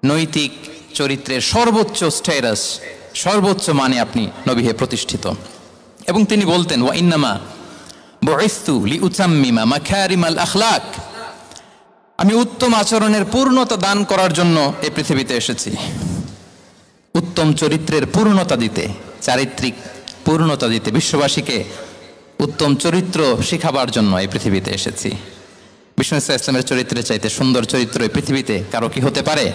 নৈতিক চরিত্রের সর্বোচ্চ স্ট্যাটাস, সর্বোচ্চ মানে আপনি নবী হয়ে প্রতিষ্ঠিত। এবং তিনি বলতেন, ওয়া ইন্নামা বুইসতু লিউতাম্মিমা মাকারিমাল আখলাক, আমি উত্তম আচরণের পূর্ণতা দান করার জন্য এই পৃথিবীতে এসেছি। উত্তম চরিত্রের পূর্ণতা দিতে, চারিত্রিক পূর্ণতা দিতে, বিশ্ববাসীকে উত্তম চরিত্র শিখাবার জন্য এই পৃথিবীতে এসেছি। বিষ্ণু ইসলামের চরিত্রের চাইতে সুন্দর চরিত্র এই পৃথিবীতে কারো কি হতে পারে?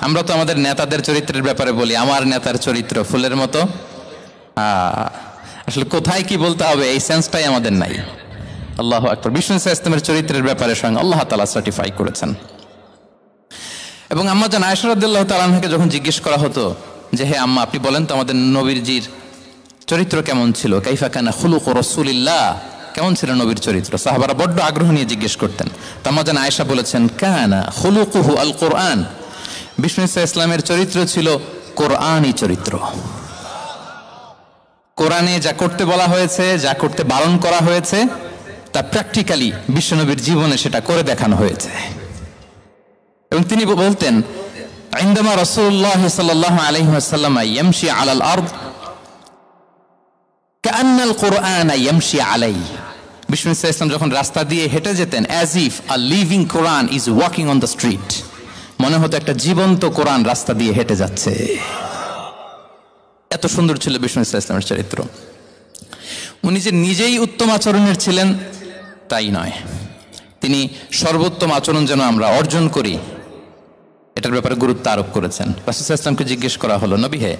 আমরা তো আমাদের নেতাদের চরিত্রের ব্যাপারে বলি, আমার নেতার চরিত্র ফুলের মতো। আসলে কোথায় কি বলতে হবে এই সেন্সটাই আমাদের নাই। আল্লাহু আকবার। বিষ্ণু ইসলামের চরিত্রের ব্যাপারে স্বয়ং আল্লাহ তাআলা সার্টিফাই করেছেন। এবং আম্মা জান আয়েশা রাদিয়াল্লাহু তাআলা আনহাকে যখন জিজ্ঞেস করা হতো যে, হে আম্মা, আপনি বলেন তো আমাদের নবীজির চরিত্র কেমন ছিল, কাইফা কানা খুলুক রাসূলিল্লাহ, কেমন ছিল নবীর চরিত্র, সাহাবারা বড্ড আগ্রহ নিয়ে জিজ্ঞেস করতেন। তো আম্মা জান আয়েশা বলেছেন, কানা খুলুকুহু আল কোরআন, বিষ্ণু ইসলামের চরিত্র ছিল কোরআনই চরিত্র। কোরআনে যা করতে বলা হয়েছে, যা করতে বারণ করা হয়েছে, তা প্র্যাকটিক্যালি বিশ্বনবীর জীবনে সেটা করে দেখানো হয়েছে। এবং তিনি বলতেন, ইনদামা রাসূলুল্লাহ সাল্লাল্লাহু আলাইহি ওয়াসাল্লাম ইয়ামশি আলাল আরদ কাআন্নাল কুরআন ইয়ামশি আলাইহি, বিষ্ণু ইসলাম যখন রাস্তা দিয়ে হেঁটে যেতেন, as if a living Quran is walking on the street, মনে হতো একটা জীবন্ত কোরআন রাস্তা দিয়ে হেঁটে যাচ্ছে। এত সুন্দর ছিল বিষ্ণু ইসলামের চরিত্র। উনি যে নিজেই উত্তম আচরণের ছিলেন তাই নয়, তিনি সর্বোত্তম আচরণ যেন আমরা অর্জন করি এটার ব্যাপারে গুরুত্ব আরোপ করেছেন। রাসূল সাল্লাল্লাহু আলাইহি ওয়াসাল্লামকে জিজ্ঞেস করা হলো, নবী হে,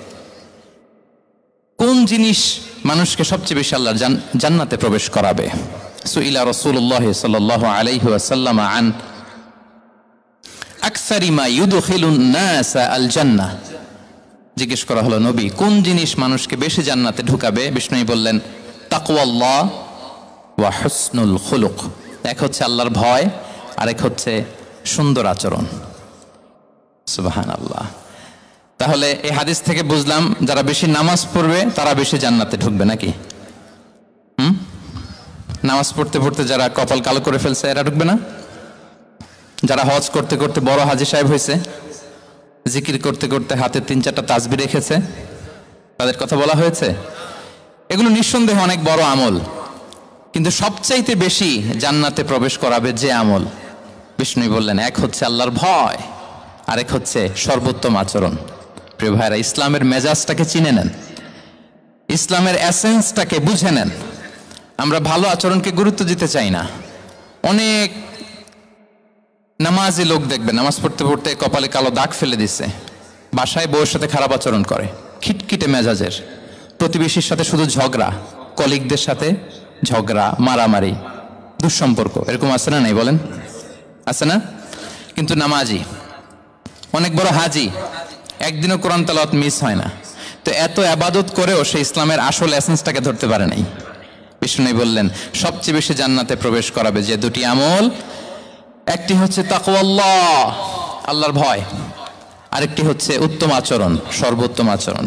কোন জিনিস মানুষকে সবচেয়ে বেশি আল্লাহর জান্নাতে প্রবেশ করাবে? সুইলা রাসূলুল্লাহ সাল্লাল্লাহু আলাইহি ওয়াসাল্লাম আন আকসারি মা ইউদখিলুন নাস আল জান্নাহ, জিজ্ঞেস করা হলো, নবী, কোন জিনিস মানুষকে বেশি জান্নাতে ঢুকাবে? বিষ্ণু বললেন, তাকওয়াল্লাহ ওয়া হুসনুল খুলুক, এক হচ্ছে আল্লাহর ভয়, আরেক হচ্ছে সুন্দর আচরণ। সুবহানাল্লাহ। তাহলে এই হাদিস থেকে বুঝলাম, যারা বেশি নামাজ পড়বে তারা বেশি জান্নাতে ঢুকবে নাকি? নামাজ পড়তে পড়তে যারা কপাল কালো করে ফেলছে এরা ঢুকবে না? যারা হজ করতে করতে বড় হাজী সাহেব হয়েছে, জিকির করতে করতে হাতে 3-4টা তাসবিহ রেখেছে, তাদের কথা বলা হয়েছে। এগুলো নিঃসন্দেহে অনেক বড় আমল, কিন্তু সবচাইতে বেশি জান্নাতে প্রবেশ করাবে যে আমল, বিষ্ণু বললেন, এক হচ্ছে আল্লাহর ভয়, আরেক হচ্ছে সর্বোত্তম আচরণ। প্রিয় ভাইরা, ইসলামের মেজাজটাকে চিনে নেন, ইসলামের এসেন্সটাকে বুঝে নেন। আমরা ভালো আচরণকে গুরুত্ব দিতে চাই না। অনেক নামাজি লোক দেখবেন নামাজ পড়তে পড়তে কপালে কালো দাগ ফেলে দিচ্ছে, বাসায় বউয়ের সাথে খারাপ আচরণ করে, খিটখিটে মেজাজের, প্রতিবেশীর সাথে শুধু ঝগড়া, কলিগদের সাথে ঝগড়া, মারামারি, দুঃসম্পর্ক, এরকম আছে না? নাই বলেন, আছে না? কিন্তু নামাজি, অনেক বড় হাজি, একদিনও কোরআন তেলাওয়াত মিস হয় না, তো এত ইবাদত করেও সে ইসলামের আসল এসেন্সটাকে ধরতে পারে নাই। বিষ্ণু বললেন, সবচেয়ে বেশি জান্নাতে প্রবেশ করাবে যে দুটি আমল, একটি হচ্ছে তাকওয়াল্লাহ, আল্লাহর ভয়, আরেকটি হচ্ছে উত্তম আচরণ, সর্বোত্তম আচরণ।